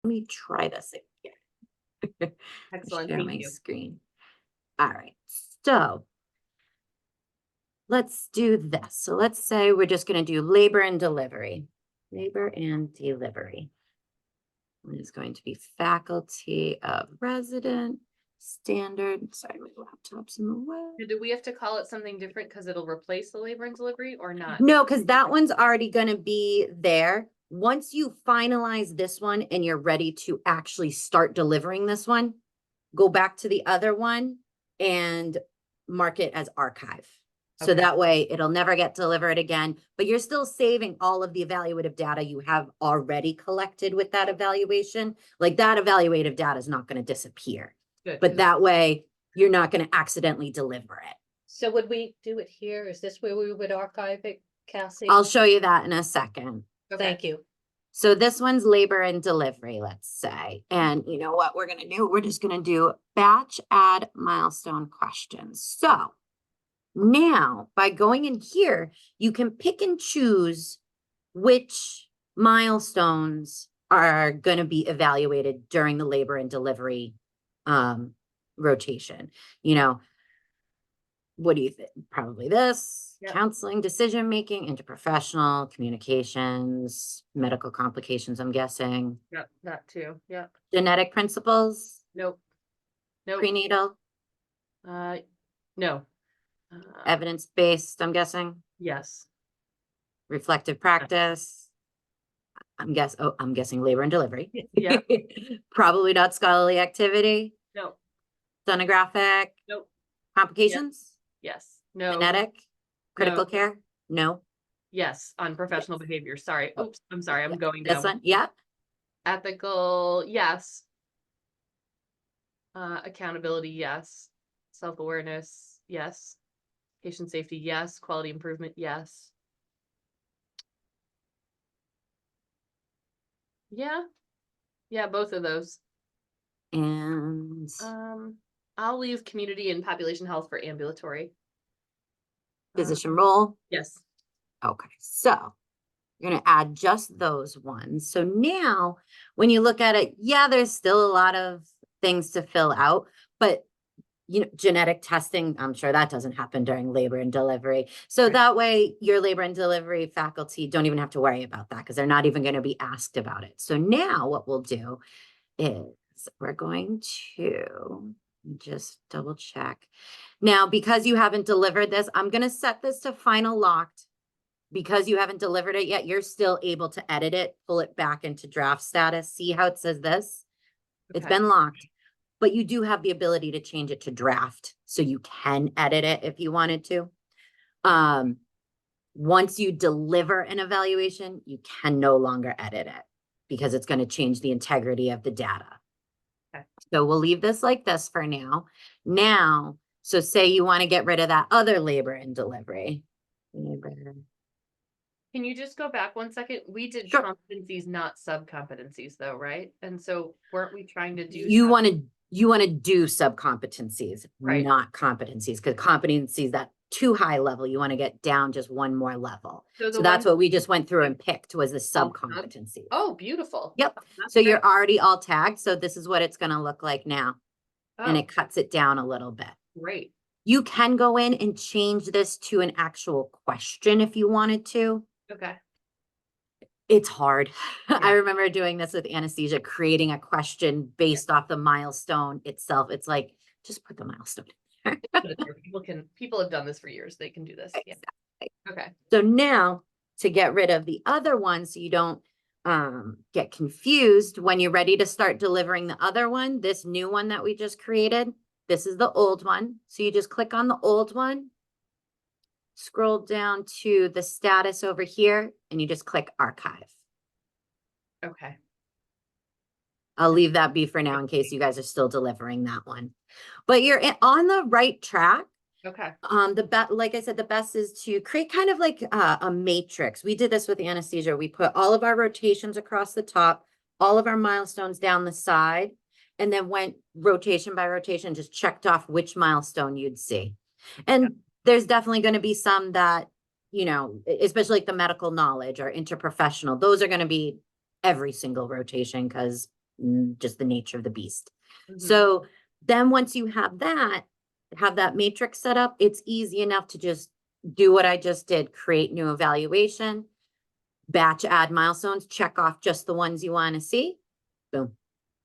Let me try this again. Excellent, Share thank my you. screen. All right, so let's do this. So let's say we're just going to do labor and delivery. Labor and delivery. It's going to be faculty of resident standard. Sorry, my laptop's in the way. Do we have to call it something different because it'll replace the labor and delivery or not? No, because that one's already going to be there. Once you finalize this one and you're ready to actually start delivering this one, go back to the other one and mark it as archive. So Okay. that way it'll never get delivered again, but you're still saving all of the evaluative data you have already collected with that evaluation. Like that evaluative data is not going to disappear, Good. but that way you're not going to accidentally deliver it. So would we do it here? Is this where we would archive it, Cassie? I'll show you that in a second. Okay. Thank you. So this one's labor and delivery, let's say. And you know what we're going to do? We're just going to do batch add milestone questions. So now by going in here, you can pick and choose which milestones are going to be evaluated during the labor and delivery rotation. You know, what do you think? Probably this, Yep. Counseling, decision-making, interprofessional, communications, medical complications, I'm guessing. Yep, that too. Yep. Genetic principles, Nope. Nope. prenatal, No. evidence-based, I'm guessing, Yes. reflective practice. I'm guessing labor and delivery. Yeah. Probably not scholarly activity, No. sonographic, Nope. complications, Yes. No. genetic, critical No. care, no. Yes. On professional behavior. Sorry. Oops. I'm sorry. I'm going This down. one, yeah. Ethical. Yes. Accountability. Yes. Self-awareness. Yes. Patient safety. Yes. Quality improvement. Yes. Yeah. Yeah. Both of those. And I'll leave community and population health for ambulatory. physician role. Yes. Okay, so you're going to add just those ones. So now when you look at it, yeah, there's still a lot of things to fill out, but you know, genetic testing, I'm sure that doesn't happen during labor and delivery. So Right. that way your labor and delivery faculty don't even have to worry about that because they're not even going to be asked about it. So now what we'll do is we're going to just double check. Now, because you haven't delivered this, I'm going to set this to final locked. Because you haven't delivered it yet, you're still able to edit it, pull it back into draft status. See how it says this? It's Okay. been locked, but you do have the ability to change it to draft. So you can edit it if you wanted to. Once you deliver an evaluation, you can no longer edit it because it's going to change the integrity of the data. Okay. So we'll leave this like this for now. Now, so say you want to get rid of that other labor and delivery. Can you just go back 1 second? We did Sure. competencies, not sub-competencies though, right? And so weren't we trying to do? You want to do sub-competencies, Right. not competencies, because competencies that too high level, you want to get down just one more level. So that's what we just went through and picked was the sub-competencies. Oh, beautiful. Yep. That's So great. you're already all tagged. So this is what it's going to look like now. And Oh, it cuts it down a little bit. great. You can go in and change this to an actual question if you wanted to. Okay. It's hard. I Yeah. remember doing this with anesthesia, creating a question based off the milestone itself. It's like, just put the milestone in there. People have done this for years. They can do this. Yeah. Exactly. Okay. So now to get rid of the other one so you don't get confused when you're ready to start delivering the other one, this new one that we just created, this is the old one. So you just click on the old one, scroll down to the status over here, and you just click archive. Okay. I'll leave that be for now in case you guys are still delivering that one. But you're on the right track. Okay. Like I said, the best is to create kind of like a matrix. We did this with anesthesia. We put all of our rotations across the top, all of our milestones down the side, and then went rotation by rotation, just checked off which milestone you'd see. And there's definitely going to be some that, you know, especially like the medical knowledge or interprofessional, those are going to be every single rotation because just the nature of the beast. Mhm. So then once you have that matrix set up, it's easy enough to just do what I just did, create new evaluation, batch add milestones, check off just the ones you want to see. Boom,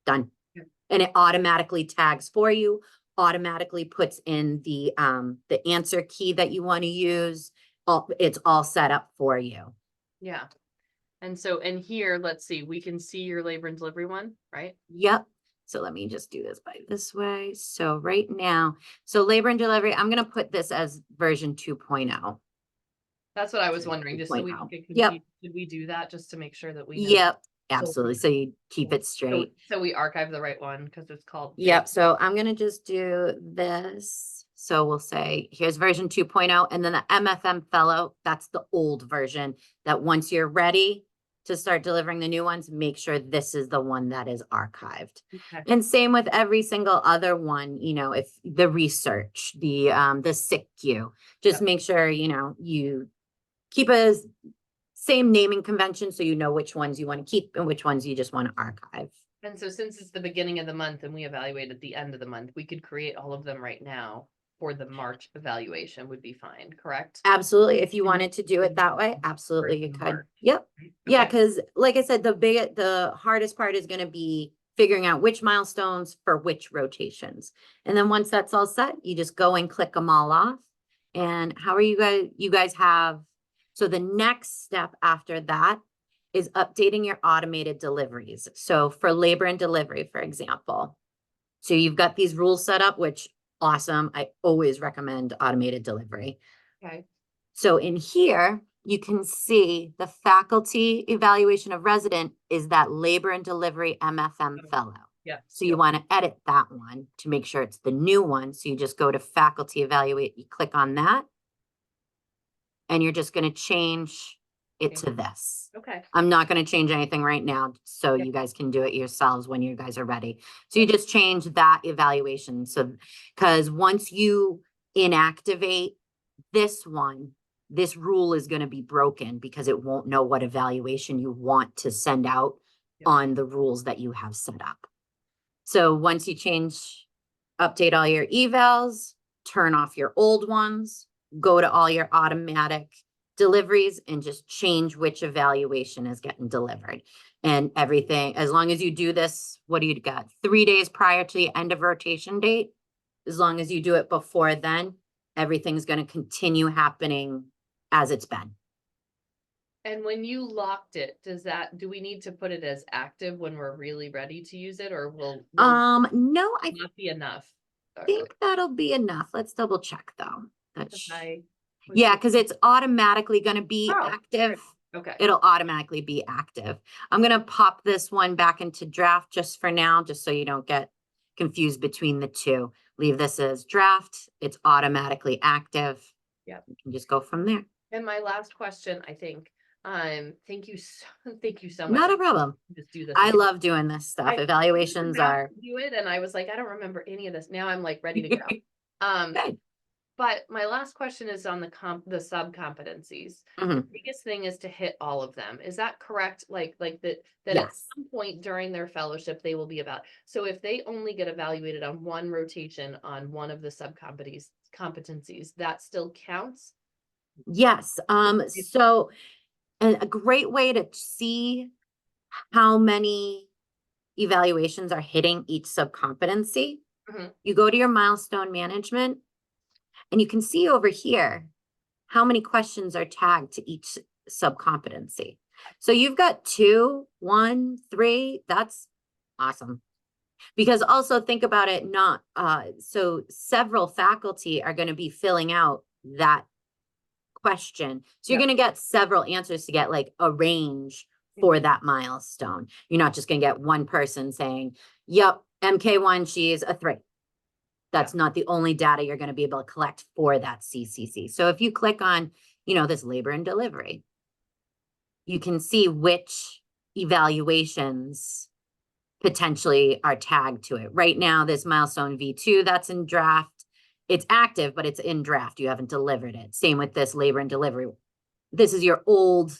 done. Yeah. And it automatically tags for you, automatically puts in the answer key that you want to use. It's all set up for you. Yeah. And so, and here, let's see, we can see your labor and delivery one, right? Yep. So let me just do this by this way. So right now, so labor and delivery, I'm going to put this as version 2.0. That's what I was wondering, just so we don't 2.0. get Yep. confused. Did we do that just to make sure that we know? Yep, So absolutely. So you keep it straight. So we archive the right one because it's called. Yep. So I'm going to just do this. So we'll say, here's version 2.0, and then the MFM fellow, that's the old version that once you're ready to start delivering the new ones, make sure this is the one that is archived. Okay. And same with every single other one, if the research, the SICU, just Yep. make sure, you keep a same naming convention so you know which ones you want to keep and which ones you just want to archive. And so since it's the beginning of the month and we evaluate at the end of the month, we could create all of them right now for the March evaluation would be fine, correct? Absolutely. If you wanted to do it that way, absolutely you could. Yep. Yeah, Okay. because like I said, the hardest part is going to be figuring out which milestones for which rotations. And then once that's all set, you just go and click them all off. And how are you guys have, so the next step after that is updating your automated deliveries. So for labor and delivery, for example, so you've got these rules set up, which awesome. I always recommend automated delivery. Okay. So in here, you can see the faculty evaluation of resident is that labor and delivery MFM fellow. Yeah. So you want to edit that one to make sure it's the new one. So you just go to faculty evaluate, you click on that, and you're just going to change it to this. Okay. I'm not going to change anything right now, so Yeah. you guys can do it yourselves when you guys are ready. So you just change that evaluation. So, because once you inactivate this one, this rule is going to be broken because it won't know what evaluation you want to send out on the rules that you have set up. So once you update all your evals, turn off your old ones, go to all your automatic deliveries and just change which evaluation is getting delivered. And everything, as long as you do this, what do you got? 3 days prior to the end of rotation date. As long as you do it before then, everything's going to continue happening as it's been. And when you locked it, do we need to put it as active when we're really ready to use it, or will No, I not be enough? think that'll be enough. Let's double check though. I was Yeah, just- because it's automatically going to be Oh, active. Okay. It'll automatically be active. I'm going to pop this one back into draft just for now, just so you don't get confused between the two. Leave this as draft. It's automatically active. Yep. You can just go from there. And my last question, I think, thank you so much. Not a problem. Just do this. I again. love doing this stuff. I Evaluations forgot are to do it, and I was like, I don't remember any of this. Now I'm like ready to go. good. But my last question is on the sub competencies. The Mhm. biggest thing is to hit all of them. Is that correct? Like that at Yes. some point during their fellowship, they will be about. So if they only get evaluated on one rotation on one of the sub competencies, that still counts? Yes. So a great way to see how many evaluations are hitting each subcompetency, Mhm. you go to your milestone management and you can see over here how many questions are tagged to each subcompetency. So you've got 2, 1, 3, that's awesome. Because also think about it, so several faculty are going to be filling out that question. So you're Yep. going to get several answers to get like a range for that milestone. You're not just going to get one person saying, yep, MK1, she's a 3. That's not the only data you're going to be able to collect for that CCC. So if you click on, this labor and delivery, you can see which evaluations potentially are tagged to it. Right now, this milestone V2 that's in draft, it's active, but it's in draft. You haven't delivered it. Same with this labor and delivery. This is your old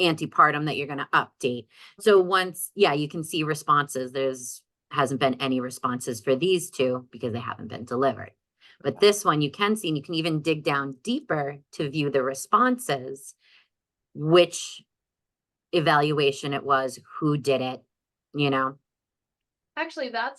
antepartum that you're gonna update. So once, yeah, you can see responses. Hasn't been any responses for these two because they haven't been delivered. But this one you can see, and you can even dig down deeper to view the responses, which evaluation it was, who did it, you know? Actually, I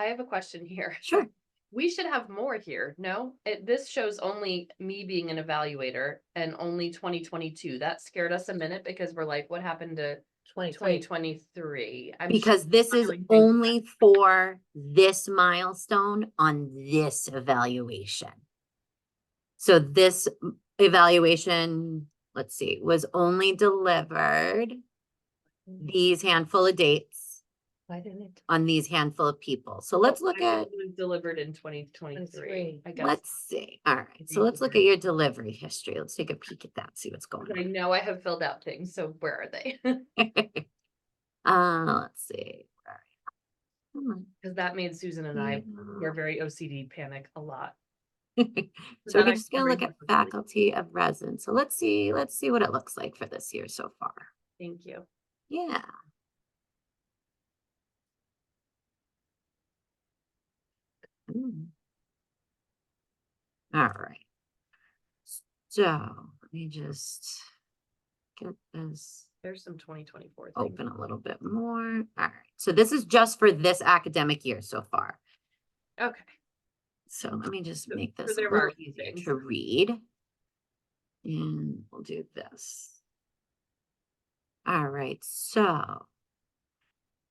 have a question here. Sure. We should have more here, no? This shows only me being an evaluator and only 2022. That scared us a minute because we're like, what happened to 2023? Because this is everything- only for this milestone on this evaluation. So this evaluation, let's see, was only delivered these handful of dates Why didn't it? on these handful of people. So let's look I at, think it was delivered in 2023. I guess. let's see. All right, so let's look at your delivery history. Let's take a peek at that, see what's going I know I have filled out things, so where are they? on. Let's see. Where are you? Come Because that made Susan and I, on. we're very OCD, panic a lot. So we're that just gonna look at faculty of residence. So let's see what it looks like for this year so far. Thank you. Yeah. All right. So let me just get this There's some 2024 things. open a little bit more. All right. So this is just for this academic year so far. Okay. So let me just So- make so this a there little are easier things. to read. And we'll do this. All right. So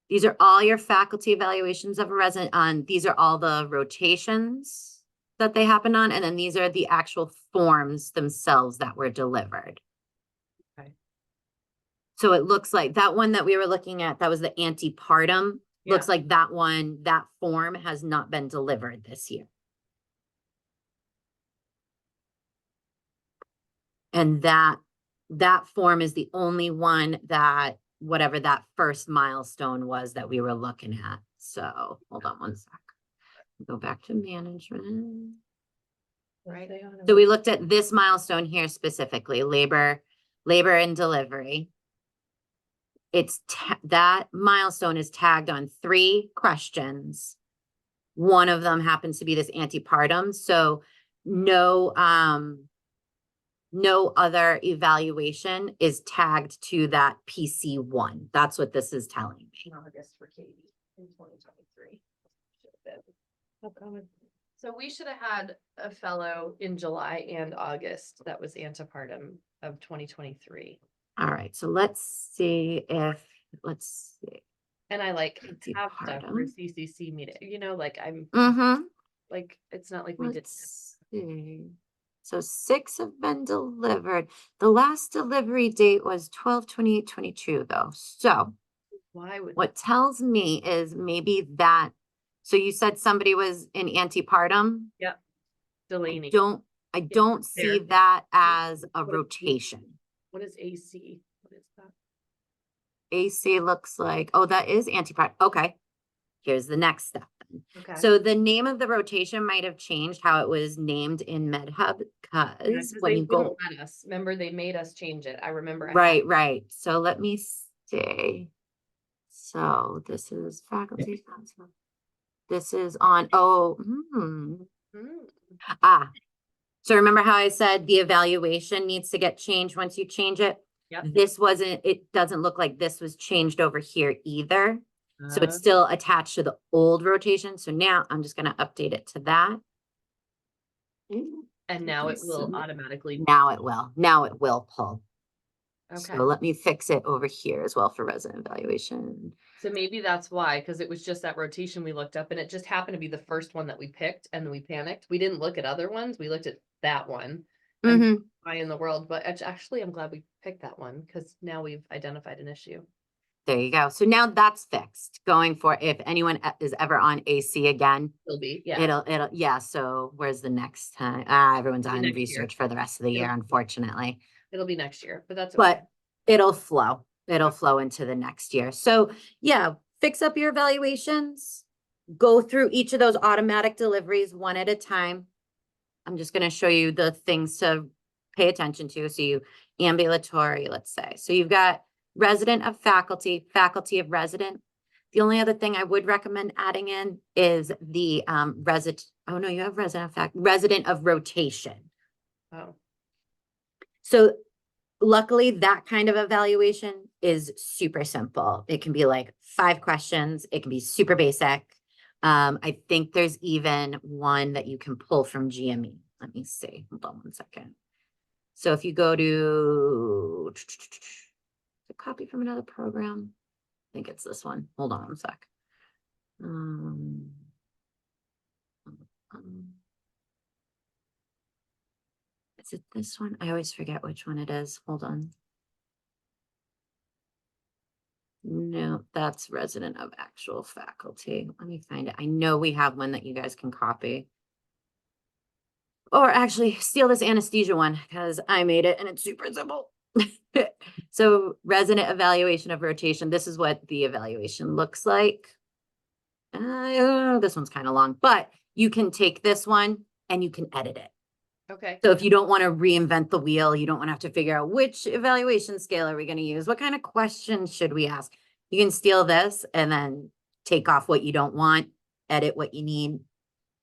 these are all your faculty evaluations of a resident on, these are all the rotations that they happen on, and then these are the actual forms themselves that were delivered. Okay. So it looks like that one that we were looking at, that was the antepartum. Looks Yeah. like that one, that form has not been delivered this year. And that form is the only one that, whatever that first milestone was that we were looking at. So hold on one sec. Go back to management. Right. So we looked at this milestone here specifically, labor and delivery. That milestone is tagged on 3 questions. One of them happens to be this antepartum. So no other evaluation is tagged to that PC1. That's what this is telling me. August for Katie in 2023. How come? So we should have had a fellow in July and August that was antepartum of 2023. All right, so let's see. And I have stuff for Antepartum. CCC meeting, like I'm Mm-hmm. like, it's not like we did. Let's see. So 6 have been delivered. The last delivery date was 12/28/22 though. So Why would, what tells me is maybe that, so you said somebody was in antepartum? Delaney, I don't see there. that as a What is- rotation. what is AC? What is that? AC looks like, oh, that is antepartum. Okay. Here's the next step then. Okay. So the name of the rotation might have changed how it was named in MedHub, Yeah, because 'cause when they you go, wouldn't let us. Remember, they made us change it. I remember. right. So let me see. So this is faculty council. This is on, Hmm. So remember how I said the evaluation needs to get changed once you change it? Yep. It doesn't look like this was changed over here either. So it's still attached to the old rotation. So now I'm just gonna update it to that. And now it will Submit. automatically. Now it will pull. Okay. So let me fix it over here as well for resident evaluation. So maybe that's why, because it was just that rotation we looked up and it just happened to be the first one that we picked and then we panicked. We didn't look at other ones. We looked at that one. And Mhm. why in the world? But actually, I'm glad we picked that one because now we've identified an issue. There you go. So now that's fixed. Going for if anyone is ever on AC again, It'll be, yeah. yeah. So where's the next time? Everyone's Maybe on next year. research for the rest of the year, It'll- unfortunately. It'll be next year, but that's okay. But it'll flow. It'll flow into the next year. So yeah, fix up your evaluations. Go through each of those automatic deliveries one at a time. I'm just going to show you the things to pay attention to. So ambulatory, let's say. So you've got resident of faculty, faculty of resident. The only other thing I would recommend adding in is the oh no, you have resident of rotation. Oh, So luckily that kind of evaluation is super simple. It can be like 5 questions. It can be super basic. I think there's even one that you can pull from GME. Let me see. Hold on one second. So if you go to the copy from another program, I think it's this one. Hold on one sec. Um, is it this one? I always forget which one it is. Hold on. No, that's resident of actual faculty. Let me find it. I know we have one that you guys can copy. Or actually steal this anesthesia one because I made it and it's super simple. So resident evaluation of rotation. This is what the evaluation looks like. This one's kind of long, but you can take this one and you can edit it. okay. So if you don't want to reinvent the wheel, you don't want to have to figure out which evaluation scale are we going to use? What kind of questions should we ask? You can steal this and then take off what you don't want, edit what you need.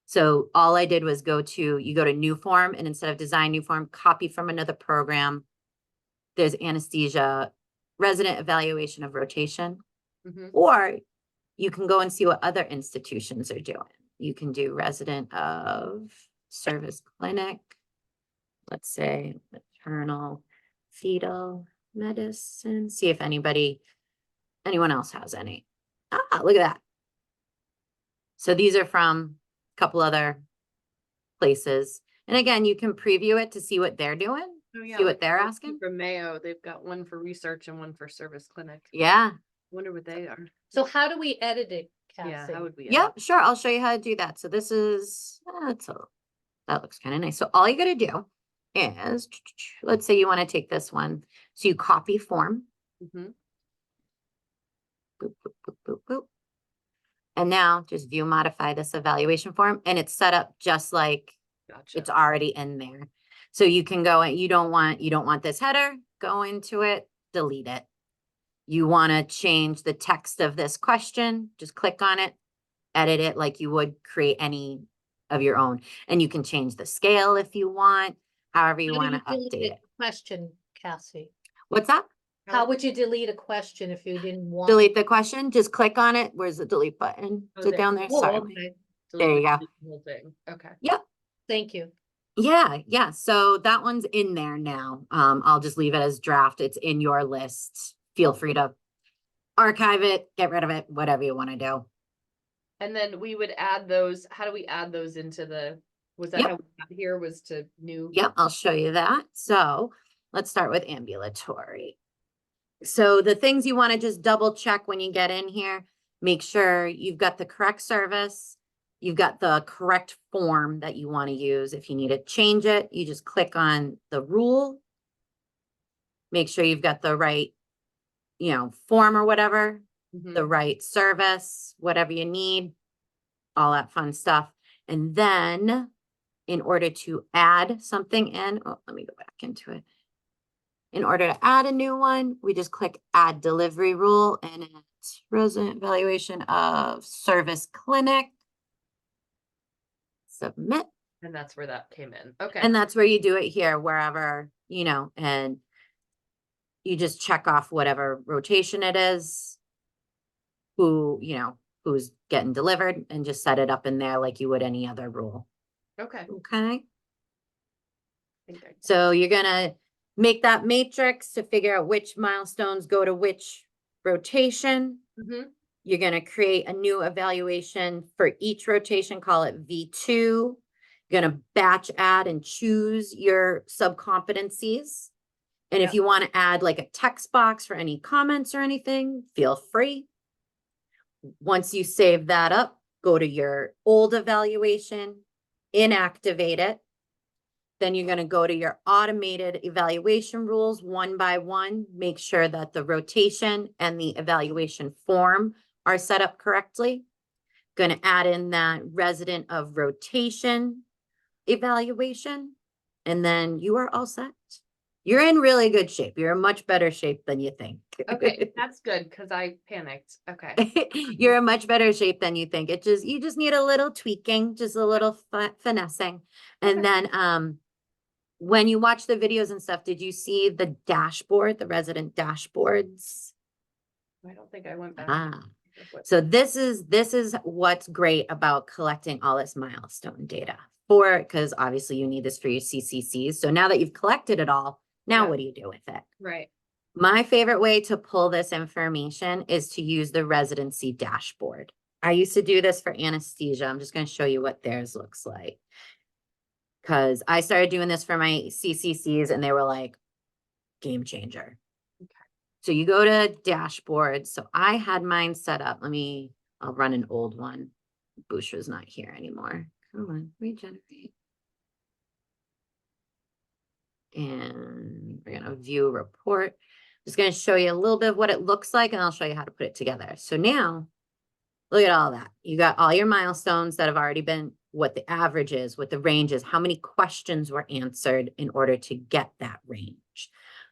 So all I did was you go to new form, and instead of design new form, copy from another program. There's anesthesia, resident evaluation of rotation, Mhm. or you can go and see what other institutions are doing. You can do resident of service clinic, let's say maternal, fetal medicine, see if anyone else has any. Ah, look at that. So these are from a couple other places. And again, you can preview it to see what they're doing, Oh, yeah, see what like they're those asking. From Mayo, they've got one for research and one for service clinic. Yeah. Wonder what they are. So how do we edit it, Yeah, Cassie? how would we? Yep, sure. I'll show you how to do that. So this is, that looks kind of nice. So all you got to do is, let's say you want to take this one. So you copy form. Mhm. Boop, boop, boop, boop, boop. And now just view, modify this evaluation form, and it's set up just like Gotcha. it's already in there. So you can go and you don't want this header, go into it, delete it. You want to change the text of this question, just click on it, edit it like you would create any of your own. And you can change the scale if you want, however you How do want to delete update a it. Question, Cassie. What's that? How would you delete a question if you didn't want? Delete the question, just click on it. Where's the delete button? Oh, Is it there. down there? Oh, Sorry. okay. There you go. The whole thing. Okay. Yep. Thank you. Yeah. So that one's in there now. I'll just leave it as draft. It's in your list. Feel free to archive it, get rid of it, whatever you want to do. And then we would add those. How do we add those into the? Was that Yep. how we got here? Was to new? Yep, I'll show you that. So let's start with ambulatory. So the things you want to just double check when you get in here, make sure you've got the correct service. You've got the correct form that you want to use. If you need to change it, you just click on the rule. Make sure you've got the right, form or whatever, Mhm. the right service, whatever you need, all that fun stuff. And then in order to add something in, let me go back into it. In order to add a new one, we just click add delivery rule, and it's resident evaluation of service clinic. Submit. And that's where that came in. Okay. And that's where you do it here, wherever, and you just check off whatever rotation it is, who's getting delivered, and just set it up in there like you would any other rule. Okay. Okay. Think I- So you're gonna make that matrix to figure out which milestones go to which rotation. Mhm. You're gonna create a new evaluation for each rotation, call it V2. You're gonna batch add and choose your sub-competencies. And if Yep. you want to add like a text box for any comments or anything, feel free. Once you save that up, go to your old evaluation, inactivate it. Then you're going to go to your automated evaluation rules one by one. Make sure that the rotation and the evaluation form are set up correctly. Going to add in that resident of rotation evaluation, and then you are all set. You're in really good shape. You're in much better shape than you think. Okay, that's good because I panicked. Okay. You're in much better shape than you think. You just need a little tweaking, just a little finessing. And then when you watch the videos and stuff, did you see the dashboard, the resident dashboards? I don't think I went back. Ah. So this is what's great about collecting all this milestone data because obviously you need this for your CCCs. So now that you've collected it all, now Yeah. what do you do with it? Right. My favorite way to pull this information is to use the residency dashboard. I used to do this for anesthesia. I'm just going to show you what theirs looks like. Because I started doing this for my CCCs and they were like, game changer. Okay. So you go to dashboard. So I had mine set up. I'll run an old one. Bushra's not here anymore. Come on, regenerate. And we're going to view report. Just going to show you a little bit of what it looks like, and I'll show you how to put it together. So now, look at all that. You got all your milestones that have already been, what the average is, what the range is, how many questions were answered in order to get that range.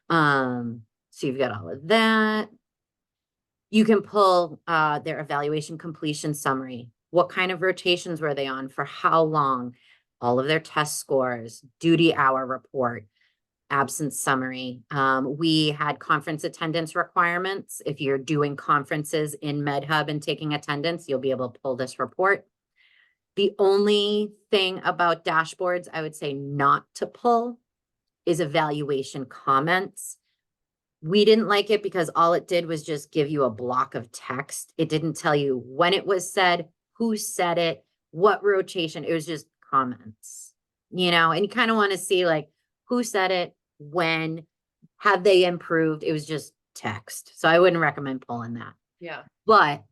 So you've got all of that. You can pull their evaluation completion summary. What kind of rotations were they on? For how long? All of their test scores, duty hour report, absence summary. We had conference attendance requirements. If you're doing conferences in MedHub and taking attendance, you'll be able to pull this report. The only thing about dashboards I would say not to pull is evaluation comments. We didn't like it because all it did was just give you a block of text. It didn't tell you when it was said, who said it, what rotation. It was just comments, and you kind of want to see like who said it, when, have they improved? It was just text. So I wouldn't recommend pulling that. Yeah. But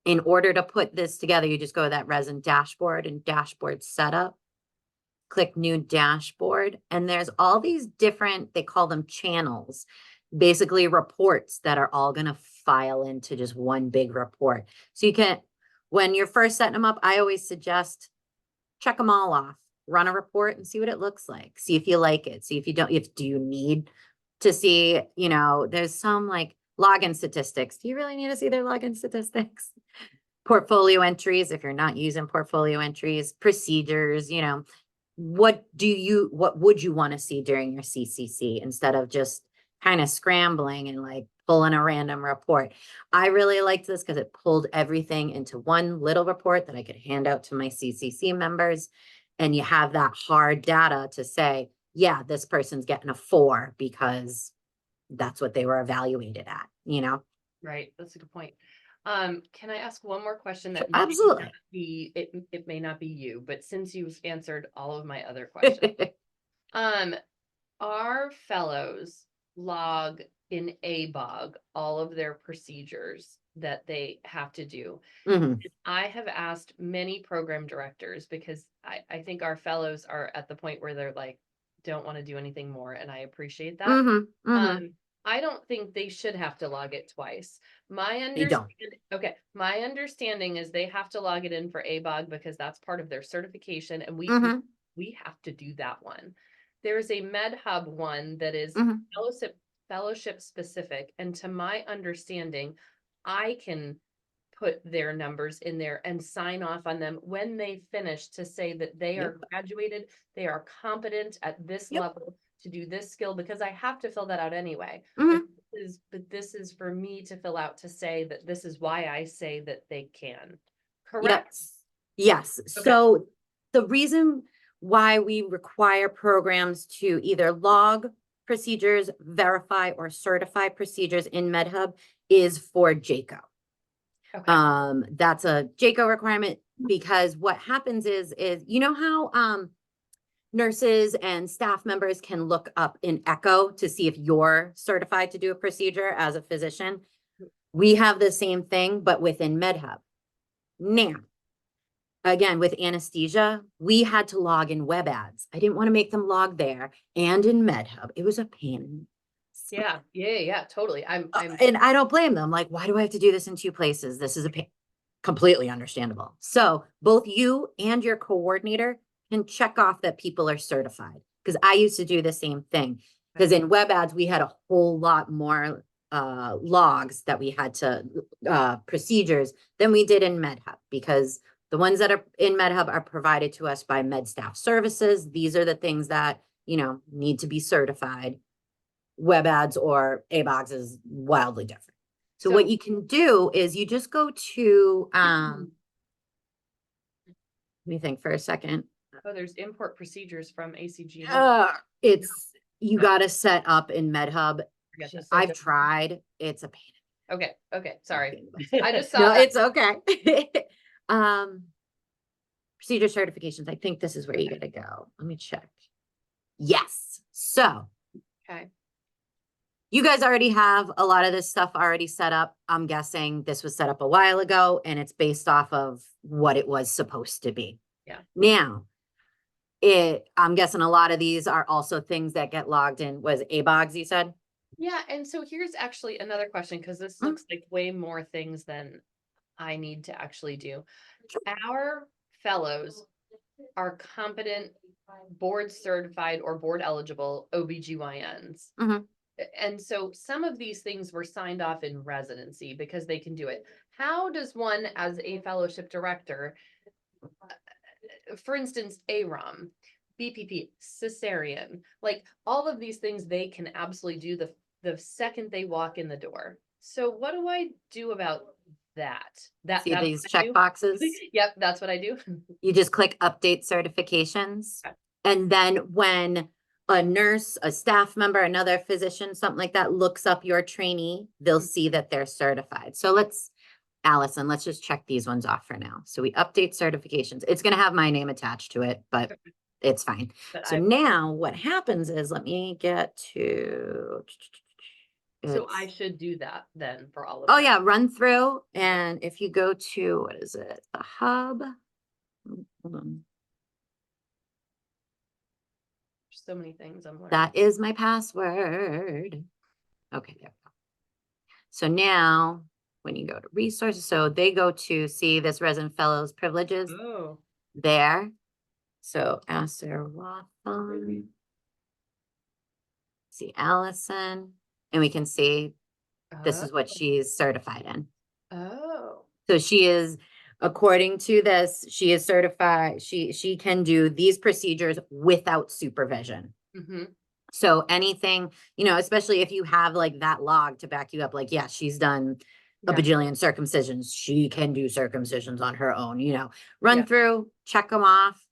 in order to put this together, you just go to that resin dashboard and dashboard setup. Click new dashboard. And there's all these different, they call them channels, basically reports that are all going to file into just one big report. So you can, when you're first setting them up, I always suggest check them all off, run a report and see what it looks like. See if you like it. See if you don't, do you need to see, there's some like login statistics. Do you really need to see their login statistics? Portfolio entries, if you're not using portfolio entries, procedures, what would you want to see during your CCC instead of just kind of scrambling and like pulling a random report. I really liked this because it pulled everything into one little report that I could hand out to my CCC members. And you have that hard data to say, yeah, this person's getting a 4 because that's what they were evaluated at, Right. That's a good point. Can I ask one more question that Absolutely. it may not be you, but since you've answered all of my other questions, our fellows log in ABOG all of their procedures that they have to do. Mhm. I have asked many program directors because I think our fellows are at the point where they're like, don't want to do anything more. And I appreciate that. Mhm. Mhm. I don't think they should have to log it twice. They don't. My understanding is they have to log it in for ABOG because that's part of their certification, and Mhm. we have to do that one. There is a MedHub one that is Mhm. fellowship specific, and to my understanding, I can put their numbers in there and sign off on them when they finish to say that they are graduated, they are competent at this Yep. level to do this skill, because I have to fill that out anyway. Mhm. But this is for me to fill out to say that this is why I say that they can. Correct? Yes. Okay. So the reason why we require programs to either log procedures, verify or certify procedures in MedHub is for JACO. Okay. That's a JACO requirement because what happens is how nurses and staff members can look up in Echo to see if you're certified to do a procedure as a physician. We have the same thing, but within MedHub. Now, again, with anesthesia, we had to log in web ads. I didn't want to make them log there and in MedHub. It was a pain. Yeah, totally. I'm And I don't blame them. Like, why do I have to do this in 2 places? This is a pain. Completely understandable. So both you and your coordinator can check off that people are certified because I used to do the same thing. Because in web ads, we had a whole lot more logs that we had to procedures than we did in MedHub, because the ones that are in MedHub are provided to us by Med Staff Services. These are the things that, you know, need to be certified. Web ads or ABOGs is wildly different. So what you can do is you just go to let me think for a second. Oh, there's import procedures from ACG. It's you got to set up in MedHub. Forget this. I've tried. It's a pain. Okay, sorry. I just saw No, that. it's okay. Procedure certifications. I think this is where you gotta go. Let me check. Yes. So Okay. you guys already have a lot of this stuff already set up. I'm guessing this was set up a while ago and it's based off of what it was supposed to be. Yeah. Now, I'm guessing a lot of these are also things that get logged in. Was ABOGs, you said? Yeah, and so here's actually another question, because this looks like way more things than I need to actually do. Our fellows are competent, board certified or board eligible OBGYNs. Mhm. And so some of these things were signed off in residency because they can do it. How does one, as a fellowship director, for instance, AROM, BPP, cesarean, like all of these things they can absolutely do the second they walk in the door. So what do I do about that? See That's these what I check do? boxes? Yep, that's what I do. You just click update certifications. Okay. And then when a nurse, a staff member, another physician, something like that looks up your trainee, they'll see that they're certified. So Allison, let's just check these ones off for now. So we update certifications. It's going to have my name attached to it, but it's fine. But So now what happens is, let me get to. So I should do that then for all of Oh them. yeah, run through. And if you go to, what is it? The hub. Hold on. There's so many things I'm learning. That is my password. Okay, there we go. So now when you go to resources, so they go to see this resident fellows privileges Oh. there. So Asser Wathan, see Allison, and we can see this is what she's certified in. Oh. So she is, according to this, she is certified. She can do these procedures without supervision. Mm-hmm. So anything, you know, especially if you have like that log to back you up, like, yeah, she's done a bajillion circumcisions. She can do circumcisions on her own, you know, run through, check them off.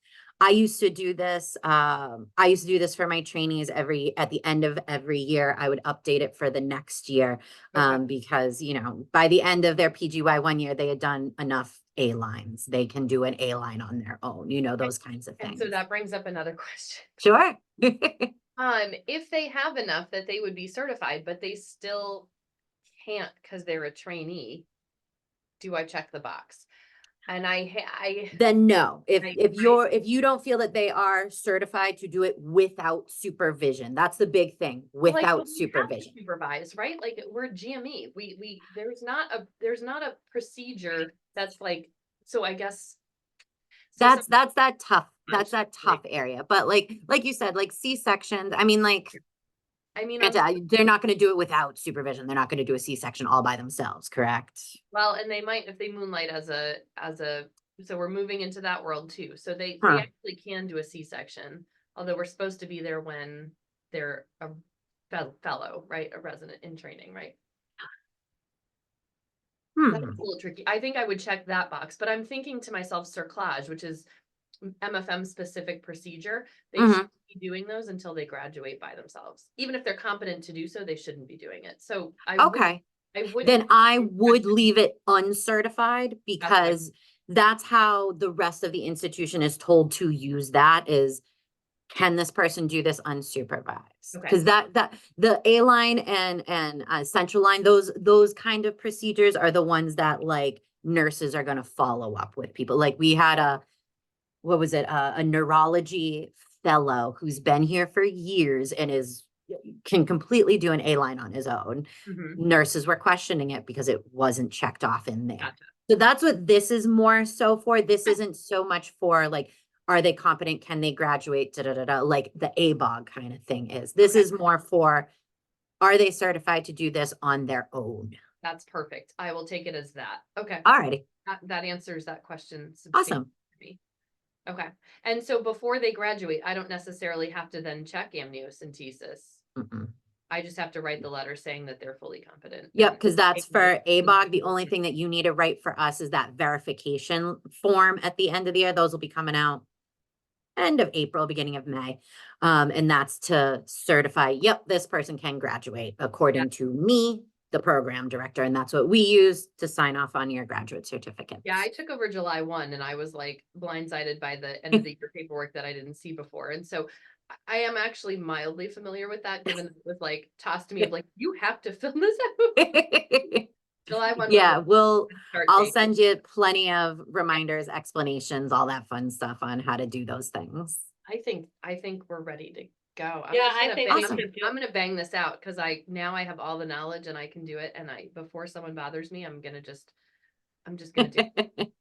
I used to do this. I used to do this for my trainees at the end of every year. I would update it for the next year. Because, you know, by the end of their PGY 1 year, they had done enough A lines. They can do an A line on their own, you know, those kinds of things. And so that brings up another question. Sure. If they have enough that they would be certified, but they still can't because they're a trainee, do I check the box? And then no. If you don't feel that they are certified to do it without supervision, that's the big thing. Without supervision. Supervise, right? Like we're GME. There's not a procedure that's like, so I guess that's that tough. That's that tough area. But like you said, like C-sections, I mean, they're not going to do it without supervision. They're not going to do a C-section all by themselves, correct? Well, and they might if they moonlight as a so we're moving into that world too. So they actually can do a C-section, although we're supposed to be there when they're a fellow, right? A resident in training, right? That's a little tricky. I think I would check that box, but I'm thinking to myself, cerclage, which is MFM specific procedure. They shouldn't be doing those until they graduate by themselves. Even if they're competent to do so, they shouldn't be doing it. So I would leave it uncertified, because that's how the rest of the institution is told to use that is, can this person do this unsupervised? Because the A line and central line, those kind of procedures are the ones that like nurses are going to follow up with people. Like we had a neurology fellow who's been here for years and can completely do an A line on his own. Nurses were questioning it because it wasn't checked off in there. So that's what this is more so for. This isn't so much for like are they competent? Can they graduate? Da, da, da, da, like the ABOG kind of thing is. This Okay. is more for, are they certified to do this on their own? That's perfect. I will take it as that. Okay. Alrighty, That answers that question. awesome. to me. Okay. And so before they graduate, I don't necessarily have to then check amniocentesis. Mm-mm. I just have to write the letter saying that they're fully competent. Yep, and because that's taking for the- ABOG. The only thing that you need to write for us is that verification form at the end of the year. Those will be coming out end of April, beginning of May. And that's to certify, yep, this person can graduate according to me, the program director. And that's what we use to sign off on your graduate certificate. Yeah, I took over July 1 and I was like blindsided by the end of the year paperwork that I didn't see before. And so I am actually mildly familiar with that, given it was like tossed to me of like, you have to fill this out. July 1 Yeah, was a good start I'll date. send you plenty of reminders, explanations, all that fun stuff on how to do those things. I think we're ready to go. Yeah, just I gonna think bang- we Awesome. should do I'm gonna bang this out because now I have all the knowledge and I can do it. And before someone bothers me, I'm just gonna do it.